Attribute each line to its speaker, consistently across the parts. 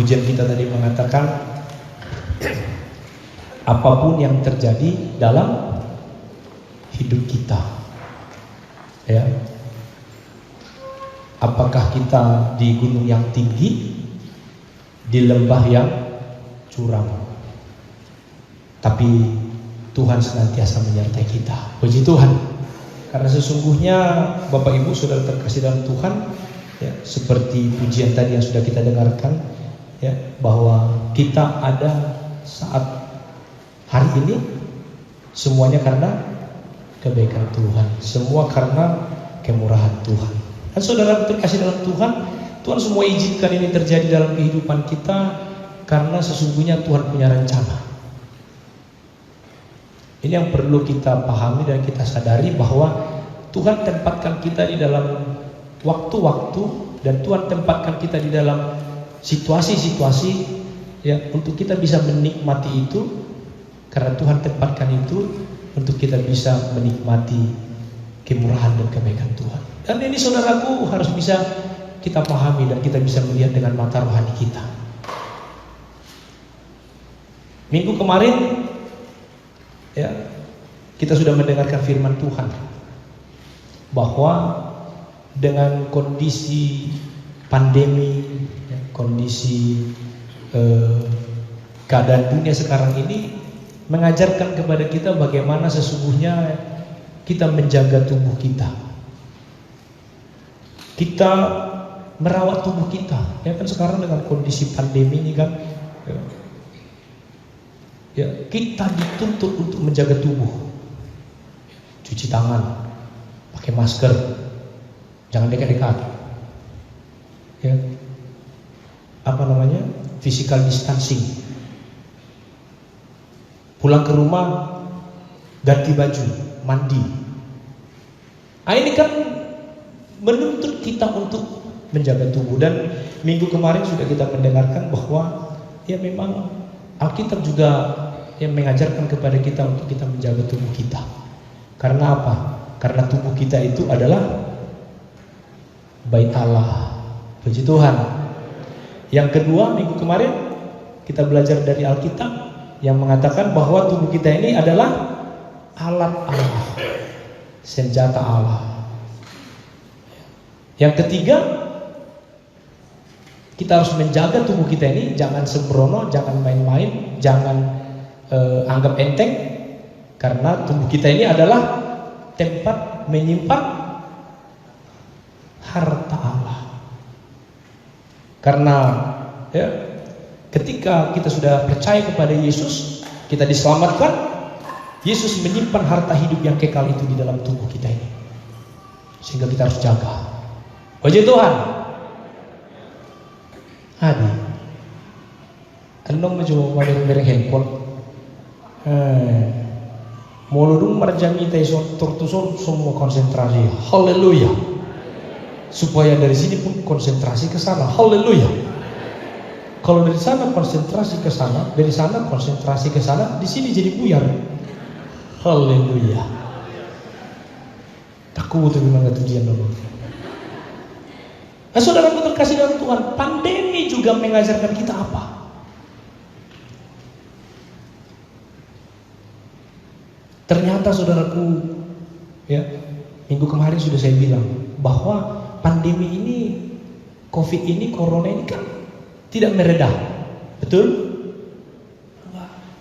Speaker 1: Pujian kita tadi mengatakan apapun yang terjadi dalam hidup kita, ya, apakah kita di gunung yang tinggi, di lembah yang curam, tapi Tuhan senantiasa menyertai kita. Puji Tuhan. Karena sesungguhnya Bapak Ibu Saudara terkasih dalam Tuhan, ya, seperti pujian tadi yang sudah kita dengarkan, ya, bahwa kita ada saat hari ini semuanya karena kebaikan Tuhan, semua karena kemurahan Tuhan. Dan saudara terkasih dalam Tuhan, Tuhan semua izinkan ini terjadi dalam kehidupan kita karena sesungguhnya Tuhan punya rencana. Ini yang perlu kita pahami dan kita sadari, bahwa Tuhan tempatkan kita di dalam waktu-waktu, dan Tuhan tempatkan kita di dalam situasi-situasi, ya, untuk kita bisa menikmati itu, karena Tuhan tempatkan itu untuk kita bisa menikmati kemurahan dan kebaikan Tuhan. Dan ini saudaraku harus bisa kita pahami dan kita bisa melihat dengan mata rohani kita. Minggu kemarin, ya, kita sudah mendengarkan firman Tuhan bahwa dengan kondisi pandemi, ya, kondisi keadaan dunia sekarang ini mengajarkan kepada kita bagaimana sesungguhnya kita menjaga tubuh kita. Kita merawat tubuh kita. Ya kan sekarang dengan kondisi pandemi ini kan, ya, kita dituntut untuk menjaga tubuh. Cuci tangan, pakai masker, jangan dekat-dekat. Ya. Apa namanya? Physical distancing. Pulang ke rumah ganti baju, mandi. Nah, ini kan menuntut kita untuk menjaga tubuh. Dan minggu kemarin sudah kita mendengarkan bahwa ya memang Alkitab juga yang mengajarkan kepada kita untuk kita menjaga tubuh kita. Karena apa? Karena tubuh kita itu adalah bait Allah. Puji Tuhan. Yang kedua, minggu kemarin kita belajar dari Alkitab yang mengatakan bahwa tubuh kita ini adalah alat Allah, senjata Allah. Yang ketiga, kita harus menjaga tubuh kita ini, jangan sembrono, jangan main-main, jangan anggap enteng, karena tubuh kita ini adalah tempat menyimpan harta Allah. Karena ya, ketika kita sudah percaya kepada Yesus, kita diselamatkan, Yesus menyimpan harta hidup yang kekal itu di dalam tubuh kita ini, sehingga kita harus jaga. Puji Tuhan. Adi, enong mencoba mereng handphone. Muludung marjami taison tertusun semua konsentrasi. Haleluya. Supaya dari sini pun konsentrasi ke sana. Haleluya. Kalau dari sana konsentrasi ke sana, dari sana konsentrasi ke sana, di sini jadi buyar. Haleluya. Takut tuh gimana tujuan dulu. Nah, saudara terkasih dalam Tuhan, pandemi juga mengajarkan kita apa? Ternyata saudaraku, ya, minggu kemarin sudah saya bilang bahwa pandemi ini, COVID ini, Corona ini kan tidak meredah. Betul?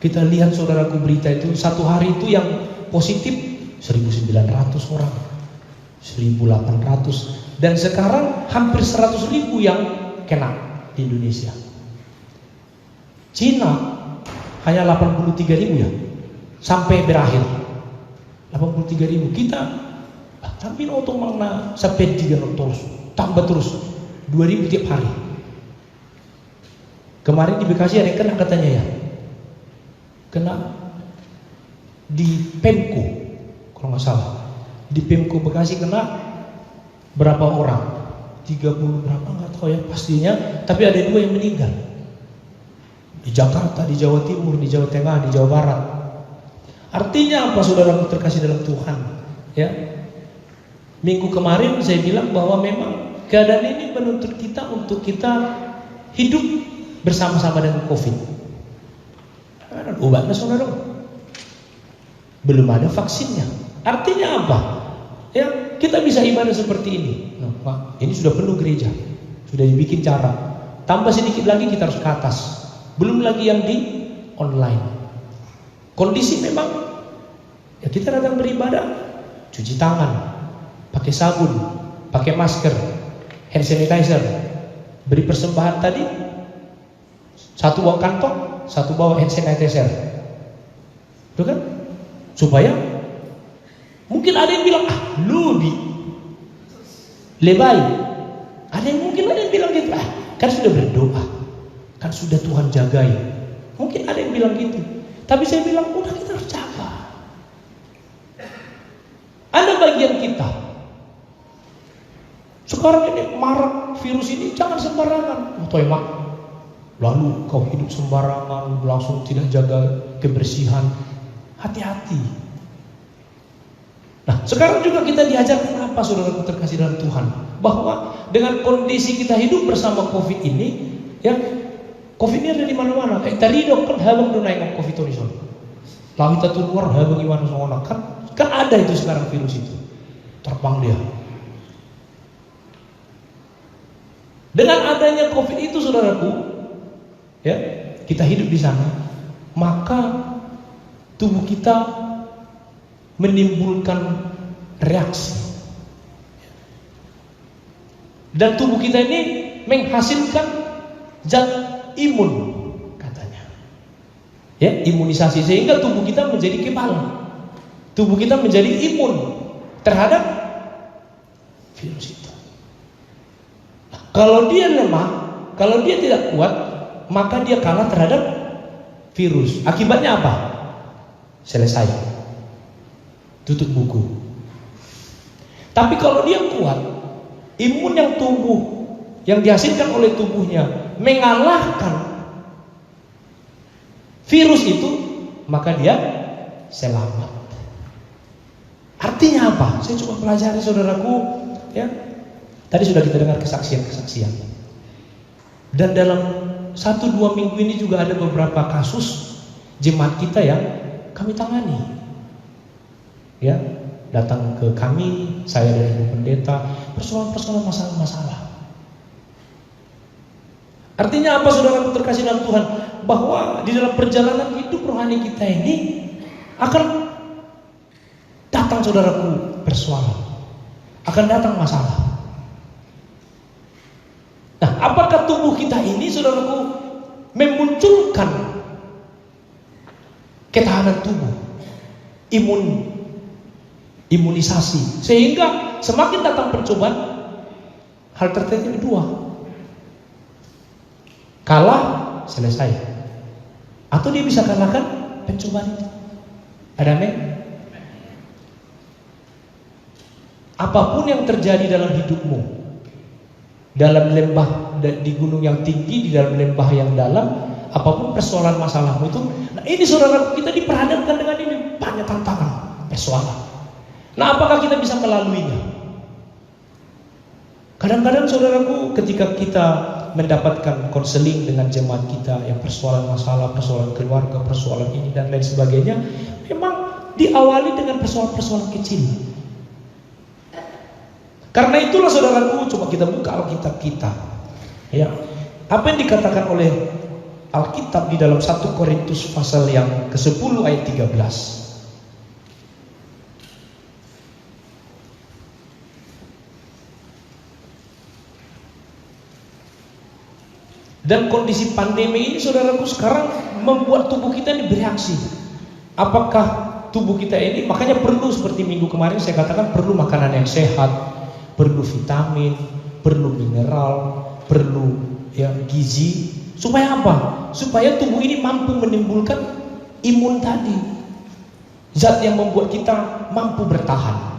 Speaker 1: Kita lihat saudaraku berita itu, satu hari itu yang positif 1.900 orang, 1.800, dan sekarang hampir 100.000 yang kena di Indonesia. Cina hanya 83.000 ya, sampai berakhir 83.000. Kita tapi nonton mana sampai 3 terus, tambah terus 2.000 tiap hari. Kemarin di Bekasi ada yang kena katanya ya, kena di Pemko kalau nggak salah, di Pemko Bekasi kena berapa orang, 30 berapa nggak tahu ya pastinya, tapi ada 2 yang meninggal di Jakarta, di Jawa Timur, di Jawa Tengah, di Jawa Barat. Artinya apa saudara terkasih dalam Tuhan? Ya, minggu kemarin saya bilang bahwa memang keadaan ini menuntut kita untuk kita hidup bersama-sama dengan COVID. Obatnya saudara, belum ada vaksinnya. Artinya apa? Ya, kita bisa ibadah seperti ini. Nah, Pak, ini sudah penuh gereja, sudah dibikin cara. Tambah sedikit lagi kita harus ke atas. Belum lagi yang di online. Kondisi memang, ya kita datang beribadah, cuci tangan, pakai sabun, pakai masker, hand sanitizer, beri persembahan tadi, satu bawa kantong, satu bawa hand sanitizer, itu kan? Supaya mungkin ada yang bilang, lebay. Ada yang bilang gitu, kan sudah berdoa, kan sudah Tuhan jagai. Mungkin ada yang bilang gitu. Tapi saya bilang, udah kita harus jaga. Ada bagian kita. Sekarang ini marak virus ini, jangan sembarangan. Mak, lalu kau hidup sembarangan, langsung tidak jaga kebersihan. Hati-hati. Nah, sekarang juga kita diajarkan apa, saudara terkasih dalam Tuhan? Bahwa dengan kondisi kita hidup bersama COVID ini, ya, COVID ini ada di mana-mana. Tadi dok kan habang do naik COVID itu. Lalu kita keluar habang gimana soalnya kan ada itu sekarang virus itu. Terbang dia. Dengan adanya COVID itu, saudaraku, ya, kita hidup di sana, maka tubuh kita menimbulkan reaksi. Dan tubuh kita ini menghasilkan zat imun, katanya. Ya, imunisasi, sehingga tubuh kita menjadi kebal. Tubuh kita menjadi imun terhadap virus itu. Nah, kalau dia lemah, kalau dia tidak kuat, maka dia kalah terhadap virus. Akibatnya apa? Selesai. Tutup buku. Tapi kalau dia kuat, imun yang dihasilkan oleh tubuhnya mengalahkan virus itu, maka dia selamat. Artinya apa? Saya coba pelajari, saudaraku, ya. Tadi sudah kita dengar kesaksian-kesaksian. Dan dalam 1-2 minggu ini juga ada beberapa kasus jemaat kita yang kami tangani. Ya, datang ke kami, saya dan Ibu Pendeta, persoalan-persoalan masalah-masalah. Artinya apa, saudaraku terkasih dalam Tuhan? Bahwa di dalam perjalanan hidup rohani kita ini akan datang, saudaraku, persoalan. Akan datang masalah. Nah, apakah tubuh kita ini, saudaraku, memunculkan ketahanan tubuh, imunisasi, sehingga semakin datang pencobaan, hal tertentu dua, kalah, selesai, atau dia bisa kalahkan pencobaan itu. Ada amin? Apapun yang terjadi dalam hidupmu, dalam lembah, di gunung yang tinggi, di dalam lembah yang dalam, apapun persoalan masalahmu itu, nah ini saudara, kita diperhadapkan dengan ini banyak tantangan, persoalan. Nah, apakah kita bisa melaluinya? Kadang-kadang, saudaraku, ketika kita mendapatkan konseling dengan jemaat kita yang persoalan masalah, persoalan keluarga, persoalan ini dan lain sebagainya, memang diawali dengan persoalan-persoalan kecil. Karena itulah, saudaraku, coba kita buka Alkitab kita. Ya, apa yang dikatakan oleh Alkitab di dalam 1 Korintus pasal yang ke-10 ayat 13. Dan kondisi pandemi ini, saudaraku, sekarang membuat tubuh kita ini bereaksi. Apakah tubuh kita ini, makanya perlu seperti minggu kemarin saya katakan, perlu makanan yang sehat, perlu vitamin, perlu mineral, perlu ya gizi. Supaya apa? Supaya tubuh ini mampu menimbulkan imun tadi, zat yang membuat kita mampu bertahan.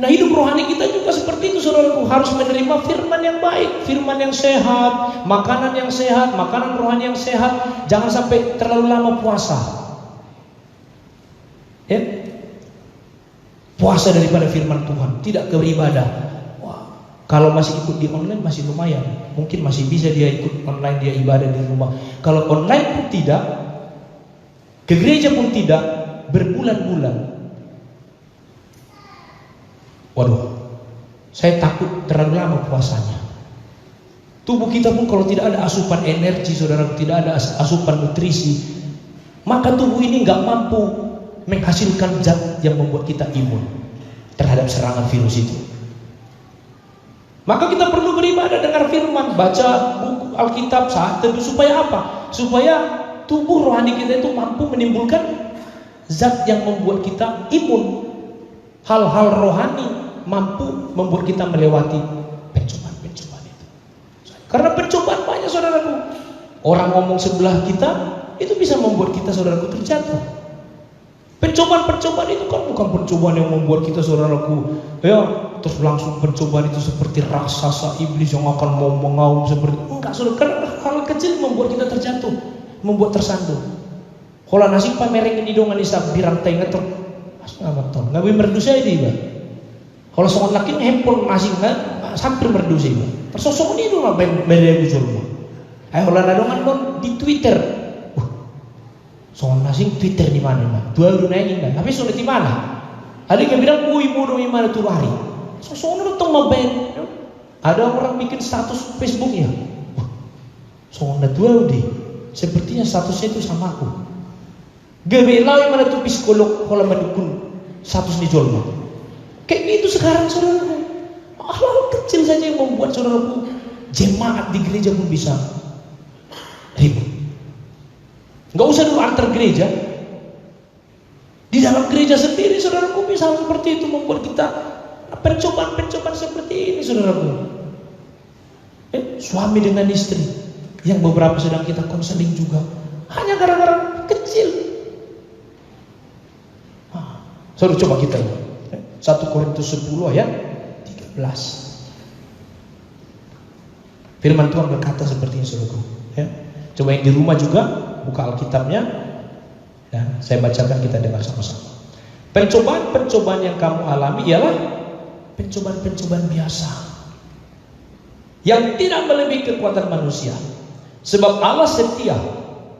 Speaker 1: Nah, hidup rohani kita juga seperti itu, saudaraku, harus menerima firman yang baik, firman yang sehat, makanan rohani yang sehat. Jangan sampai terlalu lama puasa. Ya? Puasa daripada firman Tuhan, tidak beribadah. Wah, Kalau masih ikut di online masih lumayan, mungkin masih bisa dia ikut online, dia ibadah di rumah. Kalau online pun tidak, ke gereja pun tidak, berbulan-bulan. Waduh, saya takut terlalu lama puasanya. Tubuh kita pun kalau tidak ada asupan energi, saudara, tidak ada asupan nutrisi, maka tubuh ini nggak mampu menghasilkan zat yang membuat kita imun terhadap serangan virus itu. Maka kita perlu beribadah, dengar firman, baca buku Alkitab saat teduh. Supaya apa? Supaya tubuh rohani kita itu mampu menimbulkan zat yang membuat kita imun. Hal-hal rohani mampu membuat kita melewati pencobaan-pencobaan itu. Karena pencobaan banyak, saudaraku. Orang ngomong sebelah kita itu bisa membuat kita, saudaraku, terjatuh. Pencobaan-pencobaan itu kan bukan pencobaan yang membuat kita, saudaraku, ya terus langsung pencobaan itu seperti raksasa iblis yang akan mau mengaum seperti enggak, saudara. Karena hal kecil membuat kita terjatuh, membuat tersandung. Kalau nasi pamereng ini dong anisa birantai ngetok, asal nggak merdusa ini, Bang. Kalau seorang laki handphone nasi nggak hampir merdusa, Bang. Tersosok ini dong apa media visual. Ayo kalau nadongan di Twitter. Soal nasi Twitter di mana, Bang? 2 euro naikin, Bang. Tapi sudah di mana? Ada yang bilang, "Woi, bodoh di mana tuh hari?" Soalnya datang maben. Ada orang bikin status Facebooknya. Soalnya 2 euro deh. Sepertinya statusnya itu sama aku. Gebelau yang mana tuh psikolog kalau mendukung status di Jolma. Kayak gitu sekarang, saudaraku. Hal kecil saja yang membuat, saudaraku, jemaat di gereja pun bisa ribut. Nggak usah dulu antar gereja, di dalam gereja sendiri, saudaraku, bisa seperti itu membuat kita pencobaan-pencobaan seperti ini, saudaraku. Suami dengan istri yang beberapa sedang kita konseling juga, hanya gara-gara kecil. Saudara, coba kita 1 Korintus 10 ayat 13. Firman Tuhan berkata seperti ini, saudaraku. Coba yang di rumah juga buka Alkitabnya, dan saya bacakan, kita dengar sama-sama. Pencobaan-pencobaan yang kamu alami ialah pencobaan-pencobaan biasa yang tidak melebihi kekuatan manusia. Sebab Allah setia,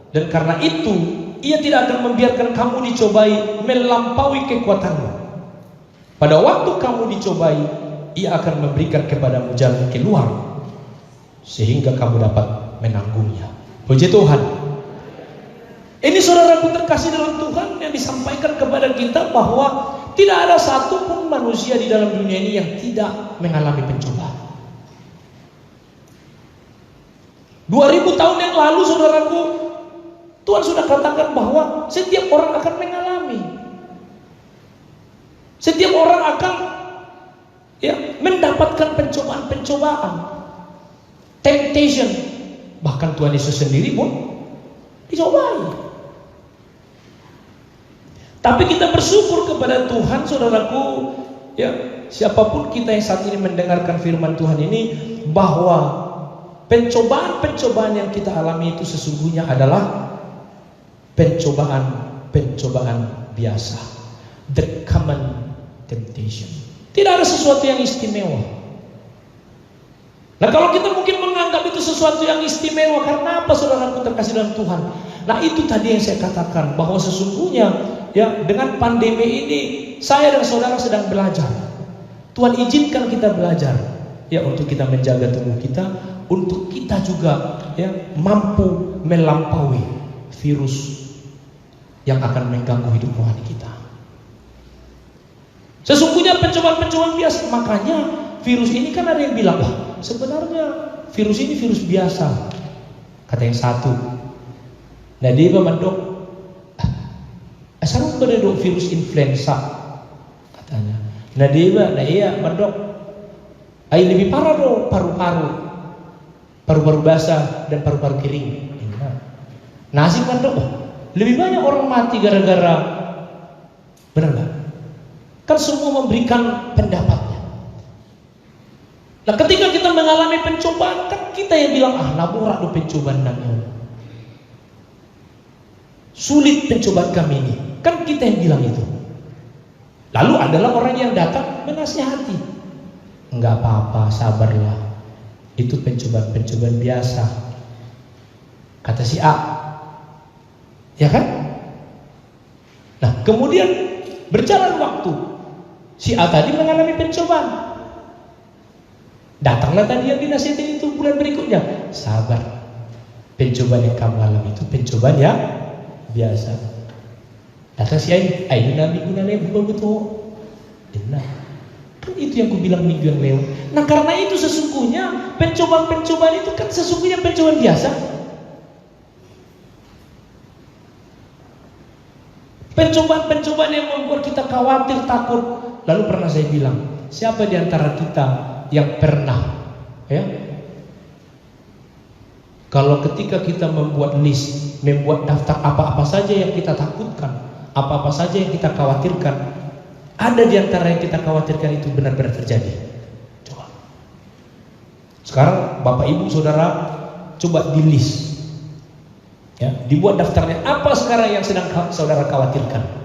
Speaker 1: dan karena itu Ia tidak akan membiarkan kamu dicobai melampaui kekuatanmu. Pada waktu kamu dicobai, Ia akan memberikan kepadamu jalan keluar sehingga kamu dapat menanggungnya. Puji Tuhan. Ini, saudaraku terkasih dalam Tuhan, yang disampaikan kepada kita bahwa tidak ada satupun manusia di dalam dunia ini yang tidak mengalami pencobaan. 2000 tahun yang lalu, saudaraku, Tuhan sudah katakan bahwa setiap orang akan mengalami. Setiap orang akan mendapatkan pencobaan-pencobaan, temptation. Bahkan Tuhan Yesus sendiri pun dicobai. Tapi kita bersyukur kepada Tuhan, saudaraku, siapapun kita yang saat ini mendengarkan firman Tuhan ini, bahwa pencobaan-pencobaan yang kita alami itu sesungguhnya adalah pencobaan biasa, the common temptation. Tidak ada sesuatu yang istimewa. Nah, kalau kita mungkin menganggap itu sesuatu yang istimewa, karena apa, saudaraku terkasih dalam Tuhan? Nah, itu tadi yang saya katakan, bahwa sesungguhnya dengan pandemi ini saya dan saudara sedang belajar. Tuhan izinkan kita belajar untuk kita menjaga tubuh kita, untuk kita juga mampu melampaui virus yang akan mengganggu hidup rohani kita. Sesungguhnya pencobaan-pencobaan biasa. Makanya virus ini kan ada yang bilang, wah, sebenarnya virus ini virus biasa, kata yang satu. Nah, dia mendok, asal dok virus influenza, katanya. Nah, dia iya mendok, lebih parah dong paru-paru basah dan paru-paru kering. Nah, asing mendok, lebih banyak orang mati gara-gara, benar nggak? Kan semua memberikan pendapatnya. Nah, ketika kita mengalami pencobaan, kan kita yang bilang, naburak do pencobaan namanya. Sulit pencobaan kami ini. Kan kita yang bilang itu. Lalu adalah orang yang datang menasihati. Enggak apa-apa, sabarlah. Itu pencobaan-pencobaan biasa. Kata si A. Ya kan? Nah, kemudian berjalan waktu. Si A tadi mengalami pencobaan. Datanglah tadi yang dinasihatin itu bulan berikutnya. Sabar. Pencobaan yang kamu alami itu pencobaan ya biasa. Datang si Ayu Nabi guna lebu betul. Benar. Kan itu yang ku bilang minggu yang lewat. Nah, karena itu sesungguhnya pencobaan-pencobaan itu kan sesungguhnya pencobaan biasa. Pencobaan-pencobaan yang membuat kita khawatir, takut. Lalu pernah saya bilang, siapa di antara kita yang pernah ya, kalau ketika kita membuat list, membuat daftar apa-apa saja yang kita takutkan, apa-apa saja yang kita khawatirkan, ada di antara yang kita khawatirkan itu benar-benar terjadi? Coba. Sekarang Bapak Ibu Saudara coba di list, ya, dibuat daftarnya. Apa sekarang yang sedang saudara khawatirkan?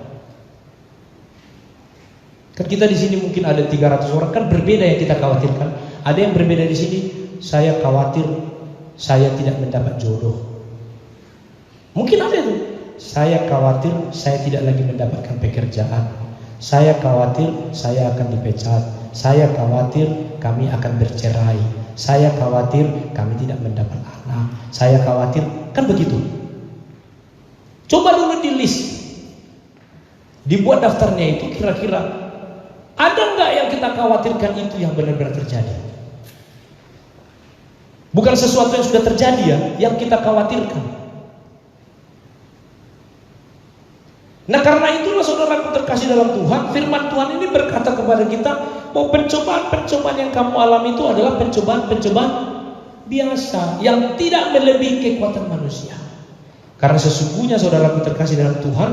Speaker 1: Kan kita di sini mungkin ada 300 orang, kan berbeda yang kita khawatirkan. Ada yang berbeda di sini. Saya khawatir saya tidak mendapat jodoh. Mungkin ada itu. Saya khawatir saya tidak lagi mendapatkan pekerjaan. Saya khawatir saya akan dipecat. Saya khawatir kami akan bercerai. Saya khawatir kami tidak mendapat anak. Saya khawatir, kan begitu. Coba dulu di list, dibuat daftarnya itu, kira-kira ada nggak yang kita khawatirkan itu yang benar-benar terjadi? Bukan sesuatu yang sudah terjadi ya, yang kita khawatirkan. Nah, karena itulah saudaraku terkasih dalam Tuhan, firman Tuhan ini berkata kepada kita bahwa pencobaan-pencobaan yang kamu alami itu adalah pencobaan-pencobaan biasa yang tidak melebihi kekuatan manusia. Karena sesungguhnya saudaraku terkasih dalam Tuhan,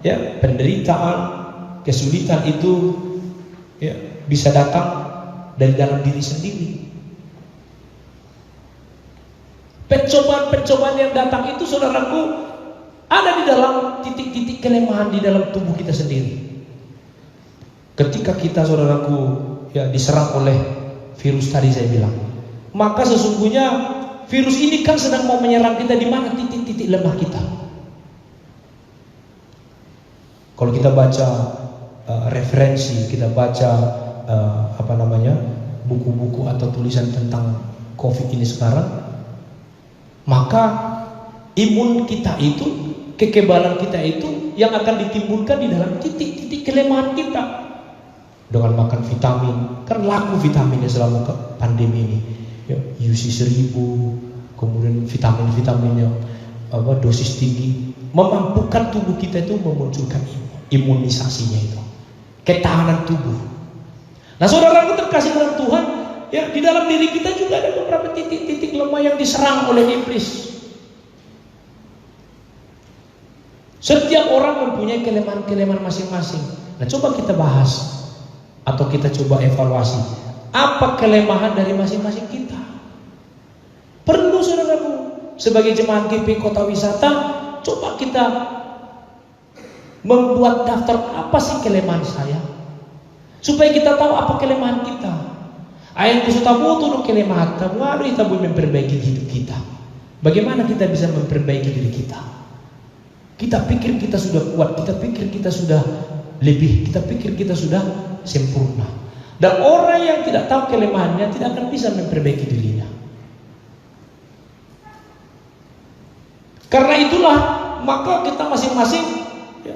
Speaker 1: ya, penderitaan, kesulitan itu ya, bisa datang dari dalam diri sendiri. Pencobaan-pencobaan yang datang itu saudaraku ada di dalam titik-titik kelemahan di dalam tubuh kita sendiri. Ketika kita saudaraku ya diserang oleh virus tadi saya bilang, maka sesungguhnya virus ini kan sedang mau menyerang kita di mana titik-titik lemah kita. Kalau kita baca referensi, kita baca buku-buku atau tulisan tentang COVID ini sekarang, maka imun kita itu, kekebalan kita itu yang akan ditimbulkan di dalam titik-titik kelemahan kita. Dengan makan vitamin, kan laku vitaminnya selama pandemi ini. Ya, UC 1000, kemudian vitamin-vitaminnya dosis tinggi, memampukan tubuh kita itu memunculkan imunisasinya itu, ketahanan tubuh. Nah, saudara terkasih dalam Tuhan, ya, di dalam diri kita juga ada beberapa titik-titik lemah yang diserang oleh iblis. Setiap orang mempunyai kelemahan-kelemahan masing-masing. Nah, coba kita bahas atau kita coba evaluasi apa kelemahan dari masing-masing kita. Perlu saudaraku sebagai jemaat GP Kota Wisata, coba kita membuat daftar apa sih kelemahan saya, supaya kita tahu apa kelemahan kita. Ayat kita butuh kelemahan kita, baru kita boleh memperbaiki hidup kita. Bagaimana kita bisa memperbaiki diri kita? Kita pikir kita sudah kuat, kita pikir kita sudah lebih, kita pikir kita sudah sempurna. Dan orang yang tidak tahu kelemahannya tidak akan bisa memperbaiki dirinya. Karena itulah maka kita masing-masing ya,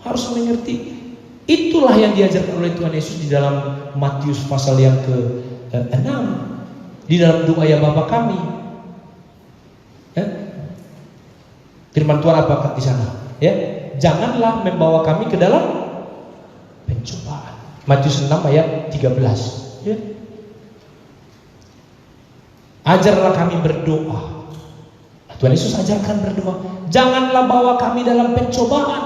Speaker 1: harus mengerti. Itulah yang diajarkan oleh Tuhan Yesus di dalam Matius pasal yang ke-6, di dalam doa ya Bapa kami. Ya. Firman Tuhan apa di sana? Ya, janganlah membawa kami ke dalam pencobaan. Matius 6 ayat 13. Ya. Ajarlah kami berdoa. Tuhan Yesus ajarkan berdoa. Janganlah bawa kami dalam pencobaan.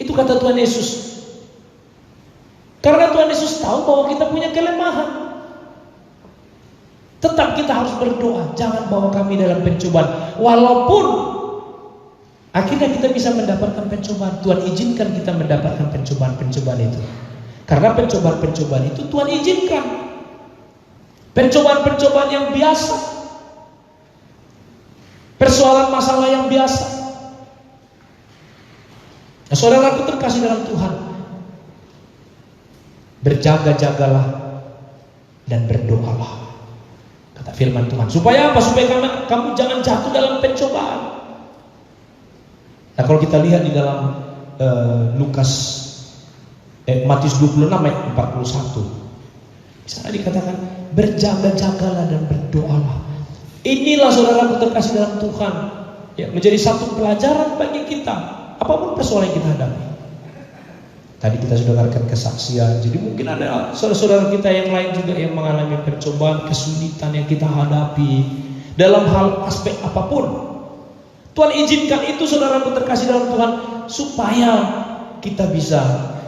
Speaker 1: Itu kata Tuhan Yesus. Karena Tuhan Yesus tahu bahwa kita punya kelemahan. Tetap kita harus berdoa. Jangan bawa kami dalam pencobaan. Walaupun akhirnya kita bisa mendapatkan pencobaan. Tuhan izinkan kita mendapatkan pencobaan-pencobaan itu. Karena pencobaan-pencobaan itu Tuhan izinkan. Pencobaan-pencobaan yang biasa, persoalan masalah yang biasa. Nah, saudaraku terkasih dalam Tuhan, berjaga-jagalah dan berdoalah, kata firman Tuhan. Supaya apa? Supaya kamu jangan jatuh dalam pencobaan. Nah, kalau kita lihat di dalam Matius 26 ayat 41, di sana dikatakan berjaga-jagalah dan berdoalah. Inilah saudaraku terkasih dalam Tuhan, ya, menjadi satu pelajaran bagi kita apapun persoalan yang kita hadapi. Tadi kita sudah dengarkan kesaksian. Jadi mungkin ada saudara-saudara kita yang lain juga yang mengalami pencobaan, kesulitan yang kita hadapi dalam hal aspek apapun. Tuhan izinkan itu saudaraku terkasih dalam Tuhan, supaya kita bisa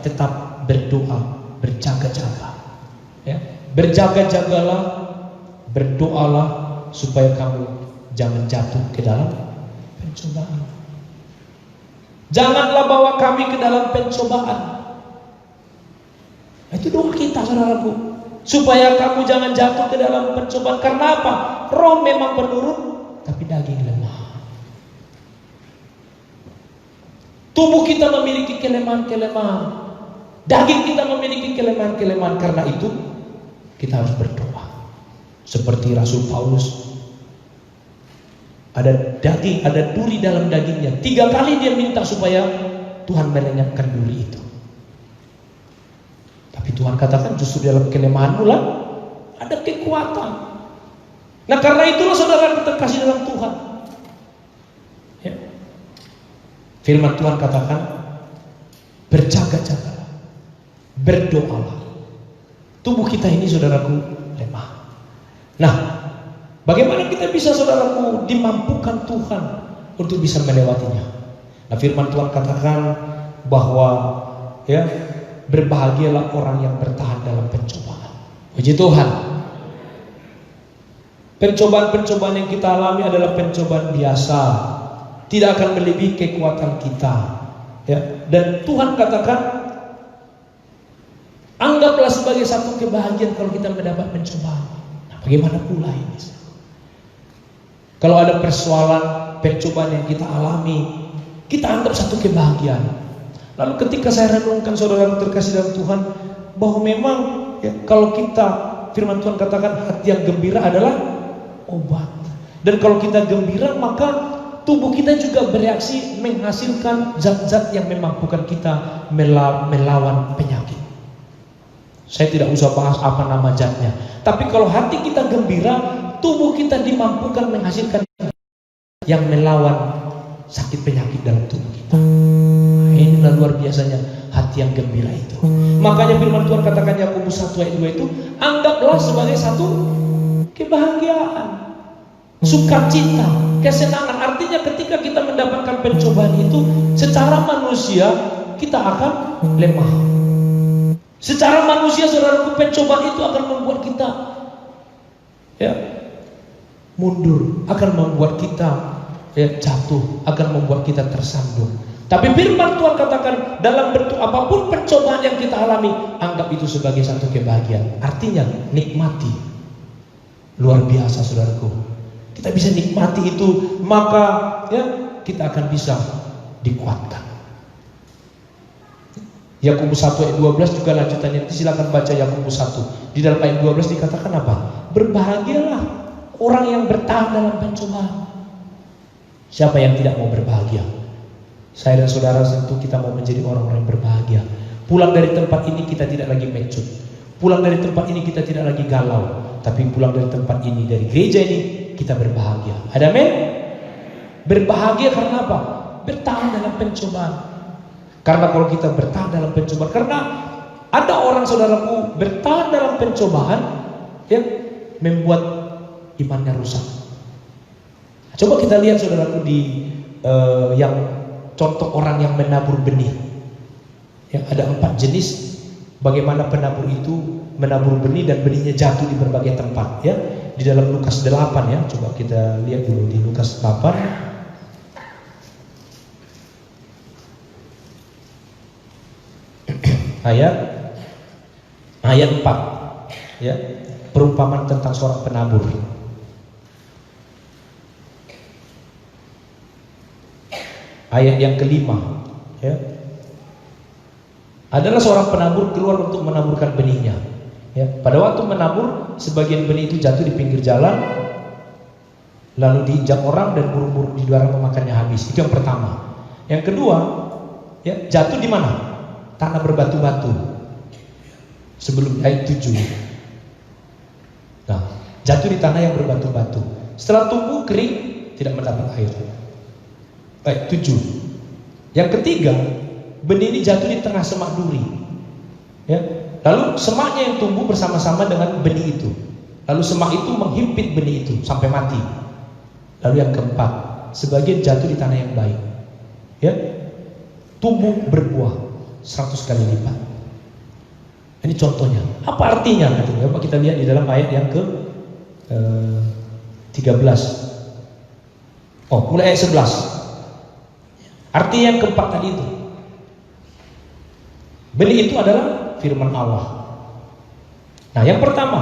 Speaker 1: tetap berdoa, berjaga-jaga, ya. Berjaga-jagalah, berdoalah, supaya kamu jangan jatuh ke dalam pencobaan. Janganlah bawa kami ke dalam pencobaan. Itu doa kita, saudaraku, supaya kamu jangan jatuh ke dalam pencobaan. Karena apa? Roh memang menurun, tapi daging lemah. Tubuh kita memiliki kelemahan-kelemahan, daging kita memiliki kelemahan-kelemahan. Karena itu kita harus berdoa. Seperti Rasul Paulus, ada daging, ada duri dalam dagingnya. 3 kali dia minta supaya Tuhan melenyapkan duri itu. Tapi Tuhan katakan justru dalam kelemahanmu lah ada kekuatan. Nah, karena itulah saudara terkasih dalam Tuhan, ya. Firman Tuhan katakan berjaga-jagalah, berdoalah. Tubuh kita ini saudaraku lemah. Nah, bagaimana kita bisa saudaraku dimampukan Tuhan untuk bisa melewatinya? Nah, firman Tuhan katakan bahwa, ya, berbahagialah orang yang bertahan dalam pencobaan. Puji Tuhan. Pencobaan-pencobaan yang kita alami adalah pencobaan biasa, tidak akan melebihi kekuatan kita, ya. Dan Tuhan katakan, anggaplah sebagai satu kebahagiaan kalau kita mendapat pencobaan. Nah, bagaimana pula ini? Kalau ada persoalan, pencobaan yang kita alami, kita anggap satu kebahagiaan. Lalu ketika saya renungkan saudara terkasih dalam Tuhan, bahwa memang, ya, kalau kita, firman Tuhan katakan hati yang gembira adalah obat. Dan kalau kita gembira, maka tubuh kita juga bereaksi menghasilkan zat-zat yang memampukan kita melawan penyakit. Saya tidak usah bahas apa nama zatnya. Tapi kalau hati kita gembira, tubuh kita dimampukan menghasilkan yang melawan sakit penyakit dalam tubuh kita. Inilah luar biasanya hati yang gembira itu. Makanya firman Tuhan katakan Yakobus 1 ayat 2 itu, anggaplah sebagai satu kebahagiaan, sukacita, kesenangan. Artinya ketika kita mendapatkan pencobaan itu, secara manusia kita akan lemah. Secara manusia saudaraku, pencobaan itu akan membuat kita, ya, mundur, akan membuat kita, ya, jatuh, akan membuat kita tersandung. Tapi firman Tuhan katakan dalam bentuk apapun pencobaan yang kita alami, anggap itu sebagai satu kebahagiaan. Artinya nikmati. Luar biasa saudaraku. Kita bisa nikmati itu, maka, ya, kita akan bisa dikuatkan. Yakobus 1 ayat 12 juga lanjutannya, silakan baca Yakobus 1. Di dalam ayat 12 dikatakan apa? Berbahagialah orang yang bertahan dalam pencobaan. Siapa yang tidak mau berbahagia? Saya dan saudara tentu kita mau menjadi orang-orang yang berbahagia. Pulang dari tempat ini kita tidak lagi mecut. Pulang dari tempat ini kita tidak lagi galau. Tapi pulang dari tempat ini, dari gereja ini, kita berbahagia. Ada amin? Berbahagia karena apa? Bertahan dalam pencobaan. Karena kalau kita bertahan dalam pencobaan, karena ada orang saudaraku bertahan dalam pencobaan yang membuat imannya rusak. Coba kita lihat saudaraku di yang contoh orang yang menabur benih. Yang ada 4 jenis bagaimana penabur itu menabur benih dan benihnya jatuh di berbagai tempat, ya. Di dalam Lukas 8, ya. Coba kita lihat dulu di Lukas 8 ayat Ayat 4, ya, perumpamaan tentang seorang penabur. Ayat yang kelima, ya, adalah seorang penabur keluar untuk menaburkan benihnya. Ya, pada waktu menabur, sebagian benih itu jatuh di pinggir jalan, lalu diinjak orang dan burung-burung di udara memakannya habis. Itu yang pertama. Yang kedua, ya, jatuh di mana? Tanah berbatu-batu. Sebelum ayat 7. Nah, jatuh di tanah yang berbatu-batu. Setelah tumbuh kering, tidak mendapat air. Ayat 7. Yang ketiga, benih ini jatuh di tengah semak duri. Ya, lalu semaknya yang tumbuh bersama-sama dengan benih itu. Lalu semak itu menghimpit benih itu sampai mati. Lalu yang keempat, sebagian jatuh di tanah yang baik. Ya, tumbuh berbuah 100 kali lipat. Ini contohnya. Apa artinya? Coba kita lihat di dalam ayat yang ke 13. Oh, mulai ayat 11. Arti yang keempat tadi itu. Benih itu adalah firman Allah. Nah, yang pertama,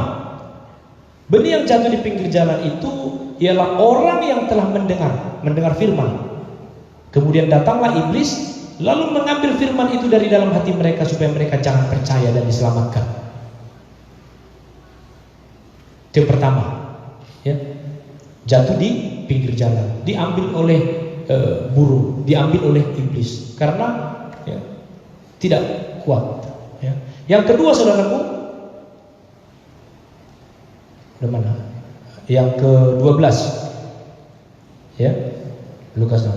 Speaker 1: benih yang jatuh di pinggir jalan itu ialah orang yang telah mendengar firman. Kemudian datanglah iblis, lalu mengambil firman itu dari dalam hati mereka supaya mereka jangan percaya dan diselamatkan. Itu yang pertama, ya, jatuh di pinggir jalan, diambil oleh burung, diambil oleh iblis karena, ya, tidak kuat. Ya. Yang kedua, saudaraku, udah mana? Yang ke-12, ya, Lukas.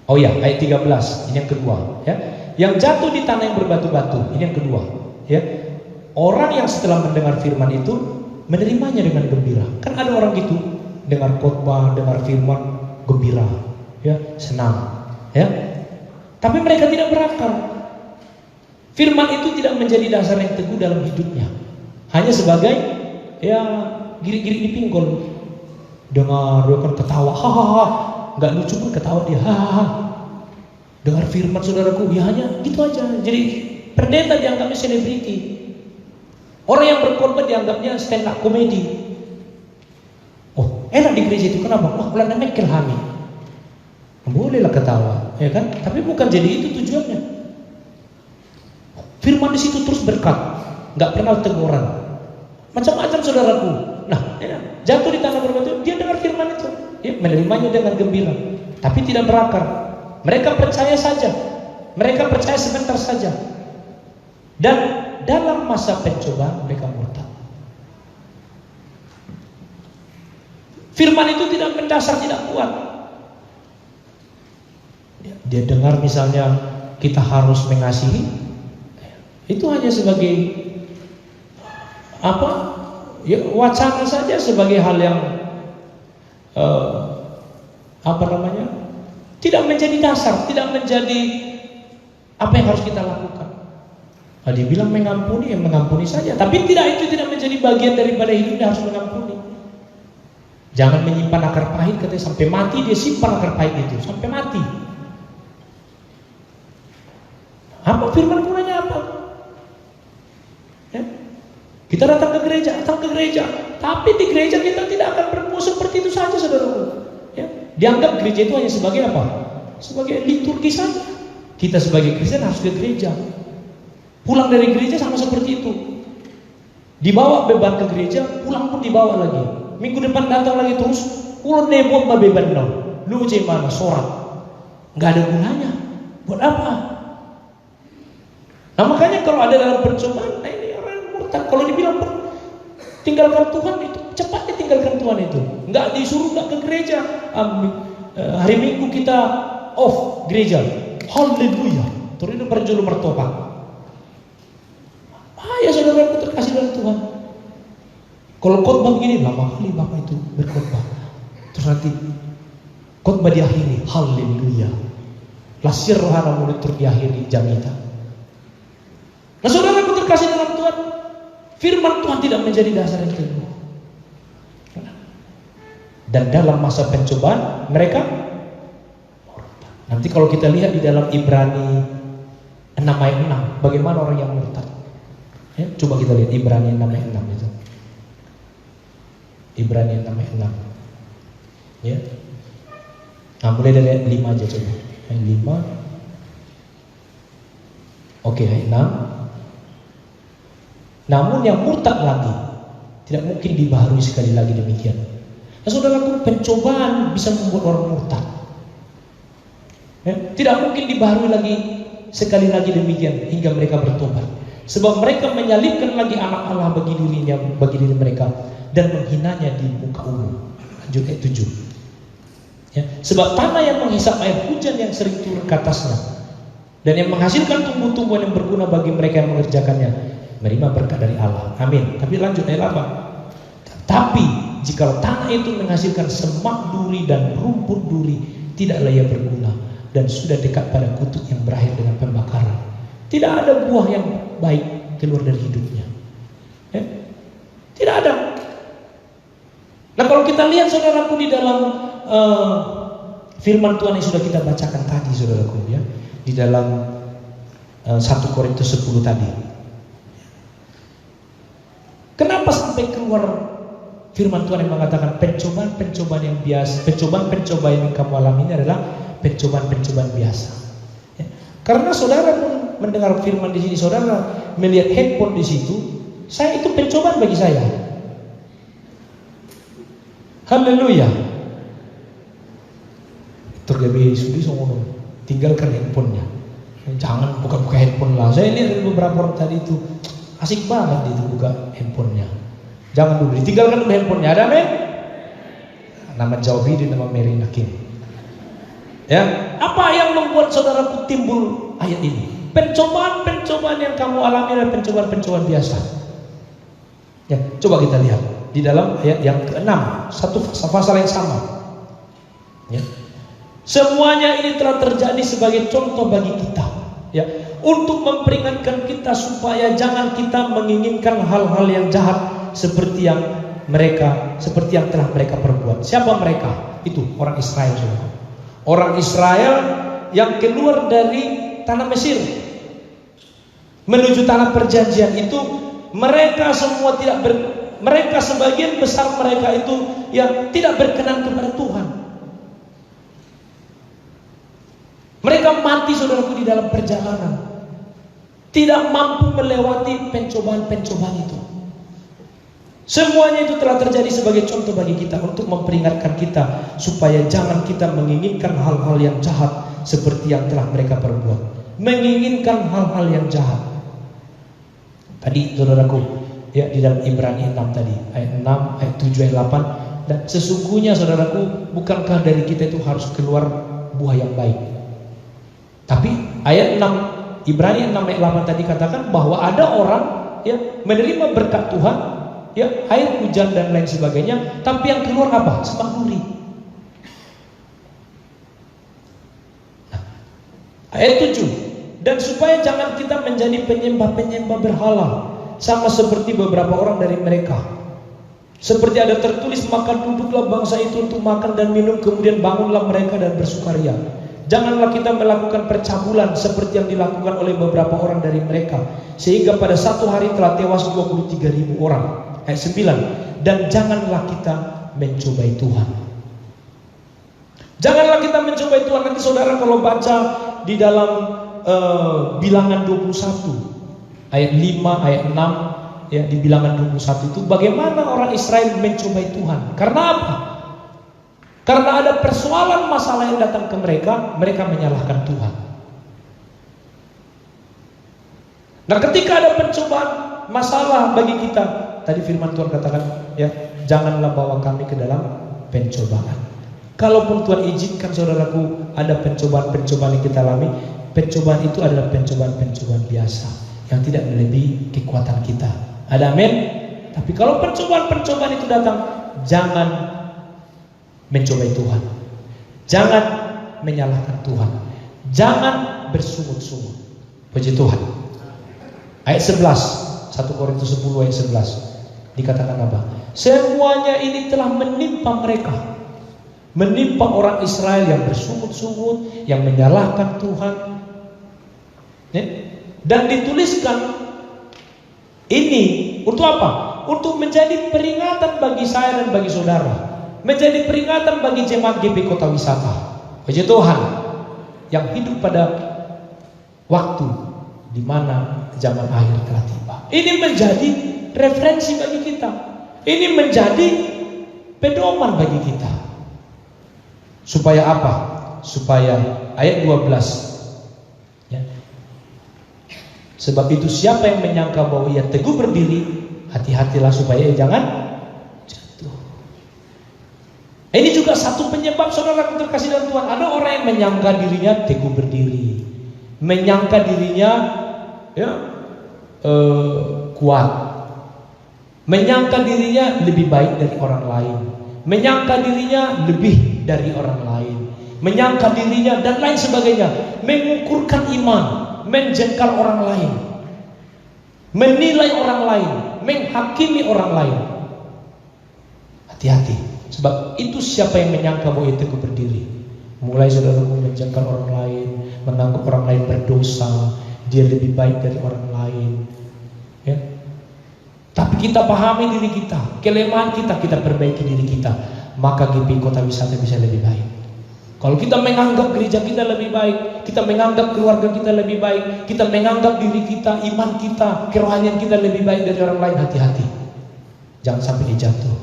Speaker 1: Oh ya, ayat 13. Ini yang kedua, ya. Yang jatuh di tanah yang berbatu-batu, ini yang kedua, ya. Orang yang setelah mendengar firman itu menerimanya dengan gembira. Kan ada orang gitu, dengar khotbah, dengar firman, gembira, ya, senang, ya. Tapi mereka tidak berakar. Firman itu tidak menjadi dasar yang teguh dalam hidupnya. Hanya sebagai, ya, girik-girik di pinggul. Dengar, dia kan ketawa, hahaha. Nggak lucu pun ketawa dia, hahaha. Dengar firman, saudaraku, ya hanya gitu aja. Jadi pendeta dianggapnya selebriti. Orang yang berkorban dianggapnya stand up komedi. Oh, enak di gereja itu, kenapa? Wah, bulan Mekel hamil. Bolehlah ketawa, ya kan? Tapi bukan jadi itu tujuannya. Firman di situ terus berkat, nggak pernah teguran. Macam-macam, saudaraku. Nah, ya, jatuh di tanah berbatu, dia dengar firman itu, ya, menerimanya dengan gembira, tapi tidak berakar. Mereka percaya saja, mereka percaya sebentar saja, dan dalam masa pencobaan mereka murtad. Firman itu tidak mendasar, tidak kuat. Dia dengar misalnya kita harus mengasihi, itu hanya sebagai apa? Ya, wacana saja, sebagai hal yang apa namanya? Tidak menjadi dasar, tidak menjadi apa yang harus kita lakukan. Nah, dia bilang mengampuni, ya mengampuni saja, tapi itu tidak menjadi bagian daripada hidupnya harus mengampuni. Jangan menyimpan akar pahit, katanya sampai mati dia simpan akar pahit itu sampai mati. Apa firman gunanya apa? Ya. Kita datang ke gereja, tapi di gereja kita tidak akan berbuat seperti itu saja, saudaraku. Ya. Dianggap gereja itu hanya sebagai apa? Sebagai liturgi saja. Kita sebagai Kristen harus ke gereja. Pulang dari gereja sama seperti itu. Dibawa beban ke gereja, pulang pun dibawa lagi. Minggu depan datang lagi terus, pulang nebot beban dong. Lu mana sorak? Nggak ada gunanya. Buat apa? Nah, makanya kalau ada dalam pencobaan, nah ini orang murtad. Kalau dibilang tinggalkan Tuhan, itu cepatnya tinggalkan Tuhan itu. Nggak disuruh nggak ke gereja. Hari Minggu kita off gereja. Haleluya. Terus itu perjulu mertobat. Ya saudara terkasih dalam Tuhan. Kalau khotbah begini, lama kali Bapak itu berkhotbah. Terus nanti khotbah diakhiri, haleluya. Lasir rohana mulut diakhiri jamita. Nah, saudara terkasih dalam Tuhan, firman Tuhan tidak menjadi dasar yang teguh. Dan dalam masa pencobaan mereka, nanti kalau kita lihat di dalam Ibrani 6 6 ayat 6. Bagaimana orang yang murtad? Ya, coba kita lihat Ibrani 6 ayat 6 itu. Ibrani 6 ayat 6. Ya. Nah, mulai dari ayat 5 aja coba. Ayat 5. Oke, ayat 6. Namun yang murtad lagi tidak mungkin dibaharui sekali lagi demikian. Nah, saudaraku, pencobaan bisa membuat orang murtad. Ya, tidak mungkin dibaharui lagi sekali lagi demikian hingga mereka bertobat. Sebab mereka menyalibkan lagi anak Allah bagi diri mereka dan menghinanya di muka umum. Lanjut ayat 7. Ya, sebab tanah yang menghisap air hujan yang sering turun ke atasnya dan yang menghasilkan tumbuh-tumbuhan yang berguna bagi mereka yang mengerjakannya, menerima berkat dari Allah. Amin. Tapi lanjut ayat 8. Tapi jikalau tanah itu menghasilkan semak duri dan rumput duri, tidaklah ia berguna dan sudah dekat pada kutuk yang berakhir dengan pembakaran. Tidak ada buah yang baik keluar dari hidupnya. Ya? Tidak ada. Nah, kalau kita lihat saudaraku di dalam firman Tuhan yang sudah kita bacakan tadi, saudaraku, ya, di dalam 1 Korintus 10 tadi. Kenapa sampai keluar firman Tuhan yang mengatakan pencobaan-pencobaan yang biasa, pencobaan-pencobaan yang kamu alami ini adalah pencobaan-pencobaan biasa. Ya. Karena saudara pun mendengar firman di sini, saudara melihat handphone di situ, saya itu pencobaan bagi saya. Haleluya. Tergabe sudi sono, tinggalkan handphonenya. Jangan buka-buka handphone lah. Saya lihat dari beberapa orang tadi itu asik banget itu buka handphonenya. Jangan dulu, ditinggalkan dulu handphonenya. Ada men? Nama Jauhidi, nama Mary Nakim. Ya, apa yang membuat saudaraku timbul ayat ini? Pencobaan-pencobaan yang kamu alami adalah pencobaan-pencobaan biasa. Ya, coba kita lihat di dalam ayat yang ke-6, satu pasal yang sama. Ya. Semuanya ini telah terjadi sebagai contoh bagi kita, ya, untuk memperingatkan kita supaya jangan kita menginginkan hal-hal yang jahat seperti yang telah mereka perbuat. Siapa mereka? Itu orang Israel, saudara. Orang Israel yang keluar dari tanah Mesir menuju tanah perjanjian itu, mereka semua mereka sebagian besar mereka itu yang tidak berkenan kepada Tuhan. Mereka mati, saudaraku, di dalam perjalanan, tidak mampu melewati pencobaan-pencobaan itu. Semuanya itu telah terjadi sebagai contoh bagi kita untuk memperingatkan kita supaya jangan kita menginginkan hal-hal yang jahat seperti yang telah mereka perbuat. Menginginkan hal-hal yang jahat. Tadi saudaraku, ya, di dalam Ibrani 6 tadi, ayat 6, ayat 7, ayat 8. Dan sesungguhnya saudaraku, bukankah dari kita itu harus keluar buah yang baik? Tapi ayat 6, Ibrani 6 ayat 8 tadi katakan bahwa ada orang, ya, menerima berkat Tuhan, ya, air hujan dan lain sebagainya, tapi yang keluar apa? Semak duri. Nah, ayat 7, dan supaya jangan kita menjadi penyembah-penyembah berhala, sama seperti beberapa orang dari mereka. Seperti ada tertulis, maka duduklah bangsa itu untuk makan dan minum, kemudian bangunlah mereka dan bersukaria. Janganlah kita melakukan percabulan seperti yang dilakukan oleh beberapa orang dari mereka, sehingga pada satu hari telah tewas 23.000 orang. Ayat 9, dan janganlah kita mencobai Tuhan. Janganlah kita mencobai Tuhan. Nanti saudara kalau baca di dalam Bilangan 21 ayat 5, ayat 6, ya, di Bilangan 21 itu bagaimana orang Israel mencobai Tuhan. Karena apa? Karena ada persoalan masalah yang datang ke mereka, mereka menyalahkan Tuhan. Nah, ketika ada pencobaan masalah bagi kita, tadi firman Tuhan katakan, ya, janganlah bawa kami ke dalam pencobaan. Kalaupun Tuhan izinkan saudaraku ada pencobaan-pencobaan yang kita alami, pencobaan itu adalah pencobaan-pencobaan biasa yang tidak melebihi kekuatan kita. Ada amin? Tapi kalau pencobaan-pencobaan itu datang, jangan mencobai Tuhan. Jangan menyalahkan Tuhan. Jangan bersungut-sungut. Puji Tuhan. Ayat 11, 1 Korintus 10 ayat 11 dikatakan apa? Semuanya ini telah menimpa mereka, menimpa orang Israel yang bersungut-sungut, yang menyalahkan Tuhan. Dan dituliskan ini untuk apa? Untuk menjadi peringatan bagi saya dan bagi saudara. Menjadi peringatan bagi jemaat GP Kota Wisata. Puji Tuhan, yang hidup pada waktu di mana zaman akhir telah tiba. Ini menjadi referensi bagi kita. Ini menjadi pedoman bagi kita. Supaya apa? Supaya ayat 12 ya. Sebab itu siapa yang menyangka bahwa ia teguh berdiri, hati-hatilah supaya ia jangan jatuh. Ini juga satu penyebab saudara terkasih dalam Tuhan. Ada orang yang menyangka dirinya teguh berdiri, menyangka dirinya kuat, menyangka dirinya lebih baik dari orang lain, menyangka dirinya lebih dari orang lain, menyangka dirinya dan lain sebagainya, mengukurkan iman, menjengkal orang lain, menilai orang lain, menghakimi orang lain. Hati-hati, sebab itu siapa yang menyangka bahwa itu teguh berdiri. Mulai saudaraku menjengkal orang lain, menganggap orang lain berdosa, dia lebih baik dari orang lain ya. Tapi kita pahami diri kita, kelemahan kita, kita perbaiki diri kita, maka GP Kota Wisata bisa lebih baik. Kalau kita menganggap gereja kita lebih baik, kita menganggap keluarga kita lebih baik, kita menganggap diri kita, iman kita, kerohanian kita lebih baik dari orang lain, hati-hati, jangan sampai jatuh.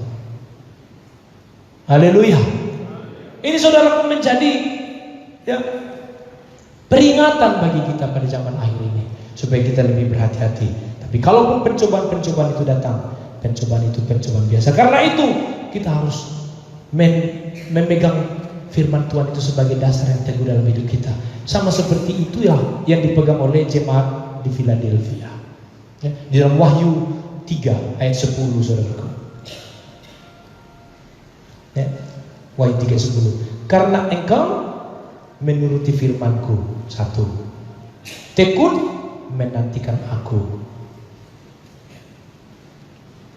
Speaker 1: Haleluya. Ini saudaraku menjadi ya, peringatan bagi kita pada zaman akhir ini, supaya kita lebih berhati-hati. Tapi kalaupun pencobaan-pencobaan itu datang, pencobaan itu pencobaan biasa. Karena itu kita harus memegang firman Tuhan itu sebagai dasar yang teguh dalam hidup kita. Sama seperti itulah yang dipegang oleh jemaat di Philadelphia ya, di dalam Wahyu 3 ayat 10 saudaraku ya, Wahyu 3:10. Karena engkau menuruti firmanku, 1, tekun menantikan aku.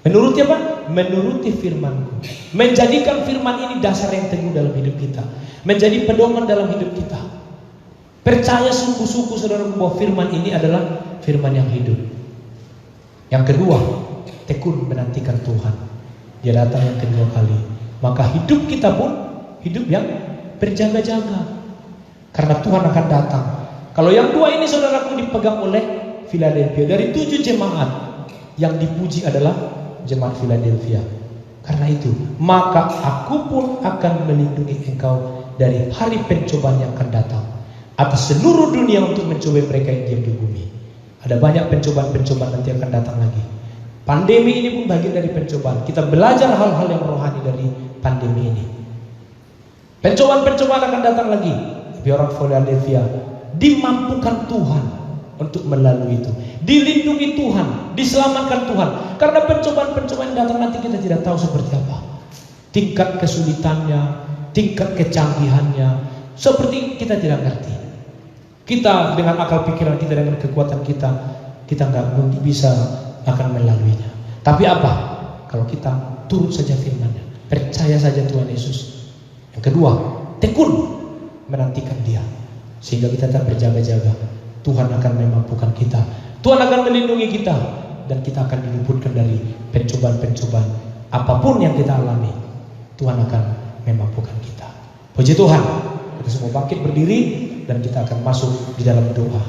Speaker 1: Menuruti apa? Menuruti firmanku. Menjadikan firman ini dasar yang teguh dalam hidup kita, menjadi pedoman dalam hidup kita. Percaya sungguh-sungguh saudara bahwa firman ini adalah firman yang hidup. Yang kedua, tekun menantikan Tuhan. Dia datang yang kedua kali. Maka hidup kita pun hidup yang berjaga-jaga, karena Tuhan akan datang. Kalau yang dua ini saudaraku dipegang oleh Philadelphia. Dari 7 jemaat, yang dipuji adalah jemaat Philadelphia. Karena itu, maka aku pun akan melindungi engkau dari hari pencobaan yang akan datang atas seluruh dunia untuk mencobai mereka yang diam di bumi. Ada banyak pencobaan-pencobaan nanti akan datang lagi. Pandemi ini pun bagian dari pencobaan. Kita belajar hal-hal yang rohani dari pandemi ini. Pencobaan-pencobaan akan datang lagi. Tapi orang Philadelphia dimampukan Tuhan untuk melalui itu, dilindungi Tuhan, diselamatkan Tuhan. Karena pencobaan-pencobaan yang datang nanti kita tidak tahu seperti apa, tingkat kesulitannya, tingkat kecanggihannya, seperti kita tidak ngerti. Kita dengan akal pikiran kita, dengan kekuatan kita, kita nggak bisa akan melaluinya. Tapi apa? Kalau kita turut saja firman-Nya, percaya saja Tuhan Yesus. Yang kedua, tekun menantikan Dia, sehingga kita tetap berjaga-jaga. Tuhan akan memampukan kita, Tuhan akan melindungi kita, dan kita akan diluputkan dari pencobaan-pencobaan apapun yang kita alami. Tuhan akan memampukan kita. Puji Tuhan. Kita semua bangkit berdiri dan kita akan masuk di dalam doa.